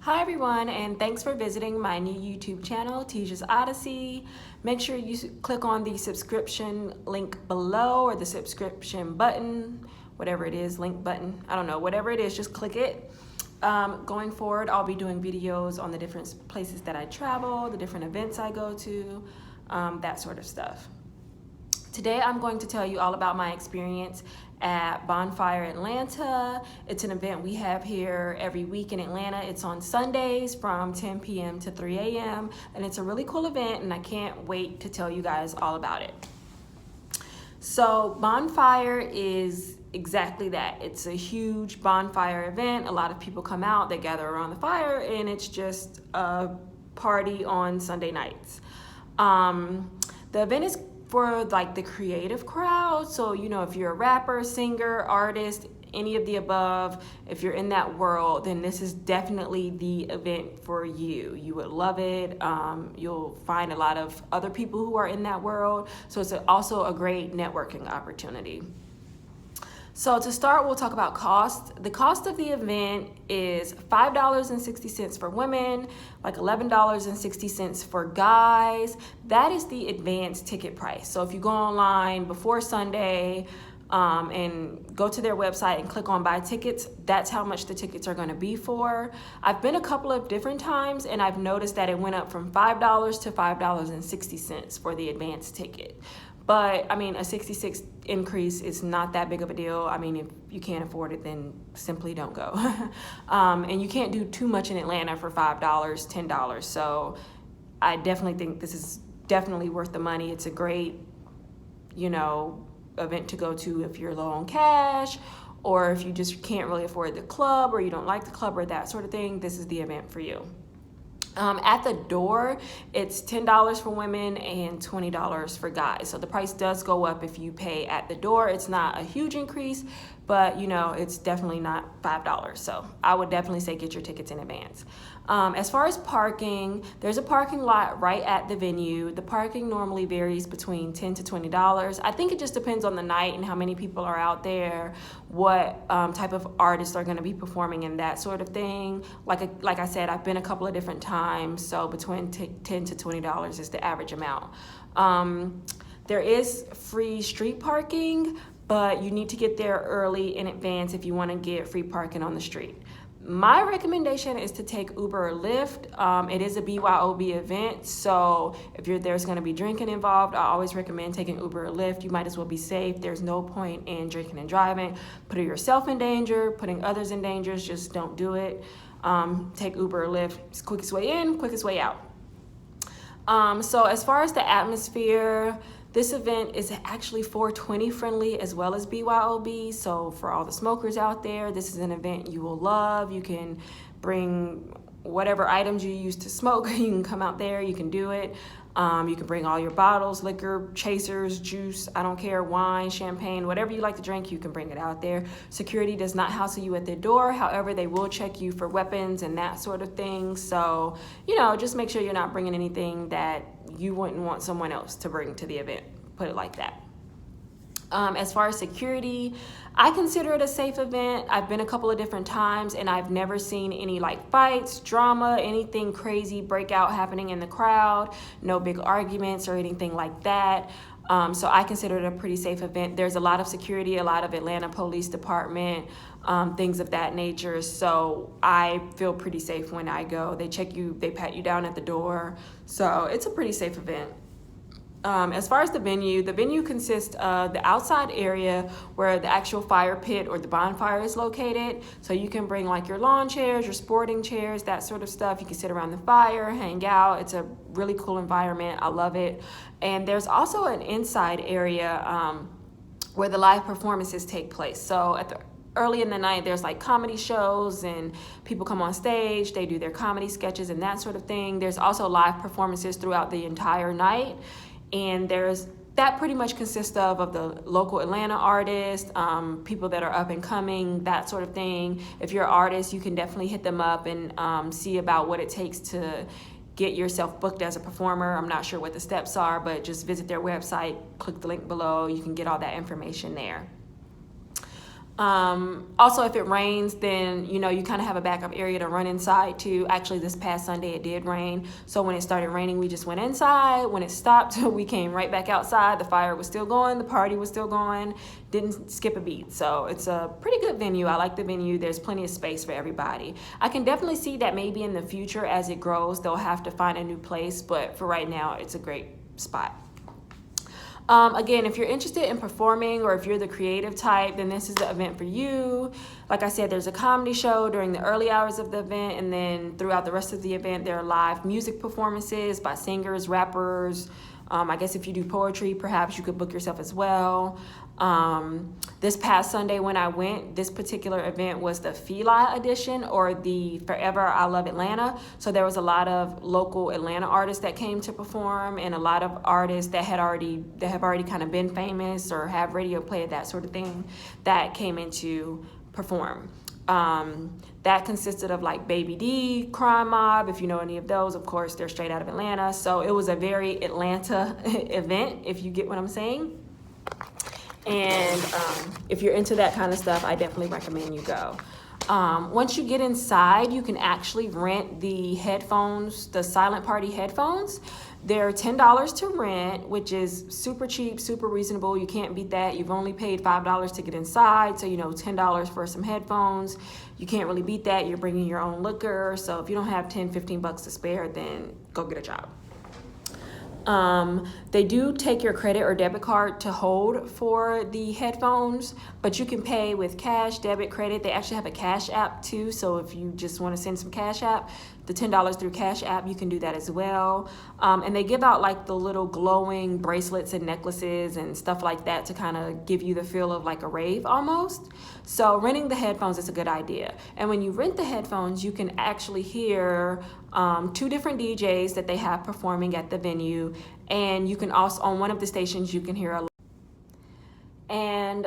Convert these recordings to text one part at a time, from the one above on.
Hi everyone, and thanks for visiting my new YouTube channel, Tisha's Odyssey. Make sure you click on the subscription link below, or the subscription button, whatever it is, link button, I don't know, whatever it is, just click it. Going forward, I'll be doing videos on the different places that I travel, the different events I go to, that sort of stuff. Today I'm going to tell you all about my experience at Bonfire Atlanta. It's an event we have here every week in Atlanta. It's on Sundays from 10 p.m. to 3 a.m. and it's a really cool event, and I can't wait to tell you guys all about it. So Bonfire is exactly that. It's a huge bonfire event. A lot of people come out, they gather around the fire, and it's just a party on Sunday nights. The event is for like the creative crowd. So, you know, if you're a rapper, singer, artist, any of the above, if you're in that world, then this is definitely the event for you. You would love it. You'll find a lot of other people who are in that world. So it's also a great networking opportunity. So to start, we'll talk about cost. The cost of the event is $5.60 for women, like $11.60 for guys. That is the advanced ticket price. So if you go online before Sunday and go to their website and click on buy tickets, that's how much the tickets are going to be for. I've been a couple of different times and I've noticed that it went up from $5 to $5.60 for the advanced ticket. But I mean, a 66 increase is not that big of a deal. I mean, if you can't afford it, then simply don't go. And you can't do too much in Atlanta for $5, $10. So I definitely think this is definitely worth the money. It's a great, you know, event to go to if you're low on cash, or if you just can't really afford the club, or you don't like the club or that sort of thing. This is the event for you. At the door, it's $10 for women and $20 for guys. So the price does go up if you pay at the door. It's not a huge increase, but you know, it's definitely not $5. So I would definitely say get your tickets in advance. As far as parking, there's a parking lot right at the venue. The parking normally varies between $10 to $20. I think it just depends on the night and how many people are out there, what type of artists are going to be performing and that sort of thing. Like I said, I've been a couple of different times, so between $10 to $20 is the average amount. There is free street parking, but you need to get there early in advance if you want to get free parking on the street. My recommendation is to take Uber or Lyft. It is a BYOB event, so if there's going to be drinking involved, I always recommend taking Uber or Lyft. You might as well be safe. There's no point in drinking and driving, putting yourself in danger, putting others in danger. Just don't do it. Take Uber or Lyft. It's quickest way in, quickest way out. So as far as the atmosphere, this event is actually 420 friendly as well as BYOB. So for all the smokers out there, this is an event you will love. You can bring whatever items you use to smoke. You can come out there, you can do it. You can bring all your bottles, liquor, chasers, juice, I don't care, wine, champagne, whatever you like to drink, you can bring it out there. Security does not house you at the door. However, they will check you for weapons and that sort of thing. So, you know, just make sure you're not bringing anything that you wouldn't want someone else to bring to the event. Put it like that. As far as security, I consider it a safe event. I've been a couple of different times and I've never seen any like fights, drama, anything crazy breakout happening in the crowd, no big arguments or anything like that. So I consider it a pretty safe event. There's a lot of security, a lot of Atlanta Police Department, things of that nature. So I feel pretty safe when I go. They check you, they pat you down at the door. So it's a pretty safe event. As far as the venue consists of the outside area where the actual fire pit or the bonfire is located. So you can bring like your lawn chairs, your sporting chairs, that sort of stuff. You can sit around the fire, hang out. It's a really cool environment. I love it. And there's also an inside area where the live performances take place. So early in the night, there's like comedy shows and people come on stage, they do their comedy sketches and that sort of thing. There's also live performances throughout the entire night. And that pretty much consists of the local Atlanta artists, people that are up and coming, that sort of thing. If you're an artist, you can definitely hit them up and see about what it takes to get yourself booked as a performer. I'm not sure what the steps are, but just visit their website, click the link below. You can get all that information there. Also, if it rains, then you kind of have a backup area to run inside too. Actually, this past Sunday it did rain, so when it started raining, we just went inside. When it stopped, we came right back outside. The fire was still going, the party was still going, didn't skip a beat. So it's a pretty good venue. I like the venue. There's plenty of space for everybody. I can definitely see that maybe in the future as it grows, they'll have to find a new place, but for right now, it's a great spot. Again, if you're interested in performing or if you're the creative type, then this is the event for you. Like I said, there's a comedy show during the early hours of the event, and then throughout the rest of the event, there are live music performances by singers, rappers. I guess if you do poetry, perhaps you could book yourself as well. This past Sunday when I went, this particular event was the Feli edition, or the Forever I Love Atlanta. So there was a lot of local Atlanta artists that came to perform, and a lot of artists that have already kind of been famous or have radio play, that sort of thing, that came in to perform. That consisted of like Baby D, Crime Mob, if you know any of those. Of course, they're straight out of Atlanta. So it was a very Atlanta event, if you get what I'm saying. And if you're into that kind of stuff, I definitely recommend you go. Once you get inside, you can actually rent the headphones, the Silent Party headphones. They're $10 to rent, which is super cheap, super reasonable. You can't beat that. You've only paid $5 to get inside, so $10 for some headphones. You can't really beat that. You're bringing your own liquor, so if you don't have 10, 15 bucks to spare, then go get a job. They do take your credit or debit card to hold for the headphones, but you can pay with cash, debit, credit. They actually have a Cash App too, so if you just want to send some Cash App, the $10 through Cash App, you can do that as well. And they give out like the little glowing bracelets and necklaces and stuff like that to kind of give you the feel of like a rave almost. So renting the headphones is a good idea. And when you rent the headphones, you can actually hear 2 different DJs that they have performing at the venue. And you can also, on one of the stations, you can hear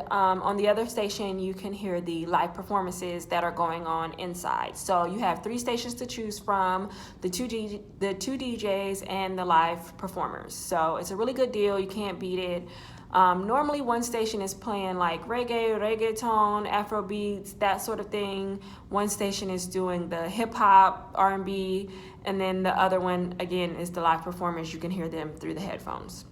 on the other station, you can hear the live performances that are going on inside. So you have 3 stations to choose from, the two DJs and the live performers. So it's a really good deal. You can't beat it. Normally one station is playing like reggaeton, Afro beats, that sort of thing. One station is doing the hip hop, R&B, and then the other one, again, is the live performers. You can hear them through the headphones.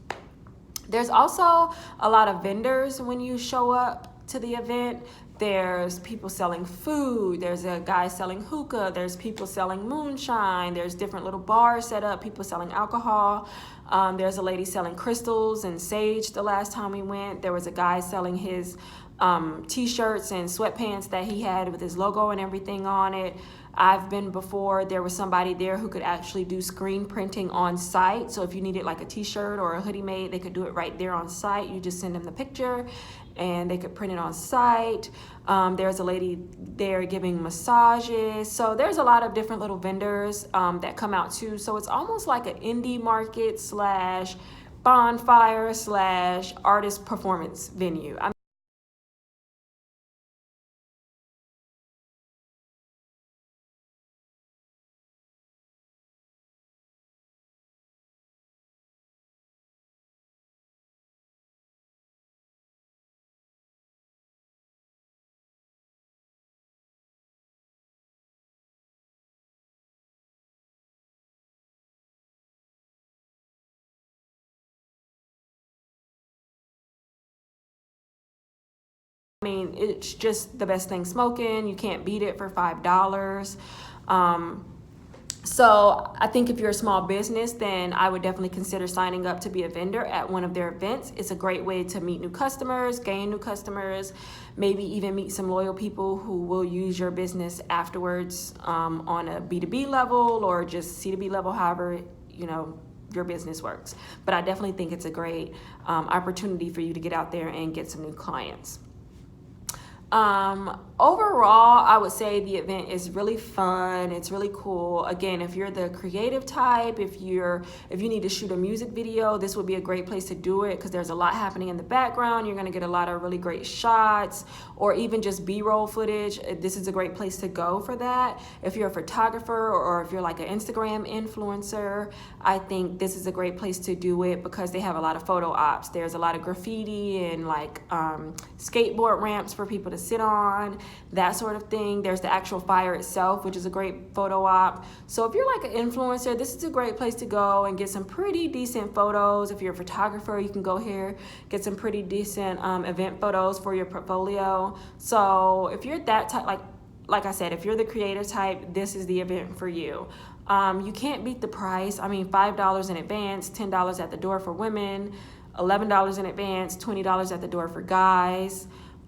There's also a lot of vendors when you show up to the event. There's people selling food, there's a guy selling hookah, there's people selling moonshine, there's different little bars set up, people selling alcohol. There's a lady selling crystals and sage. The last time we went, there was a guy selling his t-shirts and sweatpants that he had with his logo and everything on it. I've been before. There was somebody there who could actually do screen printing on site. So if you needed like a t-shirt or a hoodie made, they could do it right there on site. You just send them the picture and they could print it on site. There's a lady there giving massages. So there's a lot of different little vendors that come out too. So it's almost like an indie market / bonfire / artist performance venue. I mean, it's just the best thing smoking. You can't beat it for $5. So I think if you're a small business, then I would definitely consider signing up to be a vendor at one of their events. It's a great way to meet new customers, gain new customers, maybe even meet some loyal people who will use your business afterwards on a B2B level or just C2B level, however, your business works. But I definitely think it's a great opportunity for you to get out there and get some new clients. Overall, I would say the event is really fun. It's really cool. Again, if you're the creative type, if you need to shoot a music video, this would be a great place to do it because there's a lot happening in the background. You're going to get a lot of really great shots or even just B-roll footage. This is a great place to go for that. If you're a photographer or if you're like an Instagram influencer, I think this is a great place to do it because they have a lot of photo ops. There's a lot of graffiti and like skateboard ramps for people to to sit on, that sort of thing. There's the actual fire itself, which is a great photo op. So if you're like an influencer, this is a great place to go and get some pretty decent photos. If you're a photographer, you can go here, get some pretty decent event photos for your portfolio. So if you're that type, like I said, if you're the creative type, this is the event for you. You can't beat the price. I mean, $5 in advance, $10 at the door for women, $11 in advance, $20 at the door for guys.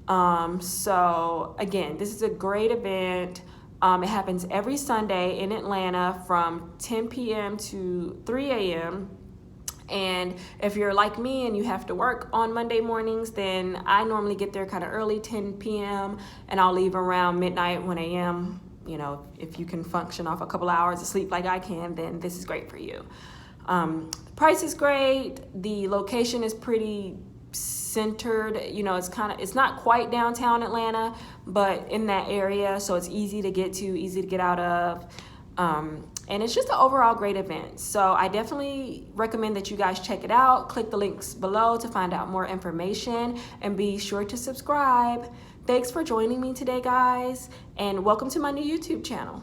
So again, this is a great event. It happens every Sunday in Atlanta from 10 p.m. to 3 a.m. And if you're like me and you have to work on Monday mornings, then I normally get there kind of early, 10 p.m., and I'll leave around midnight, 1 a.m. You know, if you can function off a couple hours of sleep like I can, then this is great for you. The price is great. The location is pretty centered. You know, it's not quite downtown Atlanta, but in that area, so it's easy to get to, easy to get out of. And it's just an overall great event. So I definitely recommend that you guys check it out. Click the links below to find out more information, and be sure to subscribe. Thanks for joining me today, guys, and welcome to my new YouTube channel.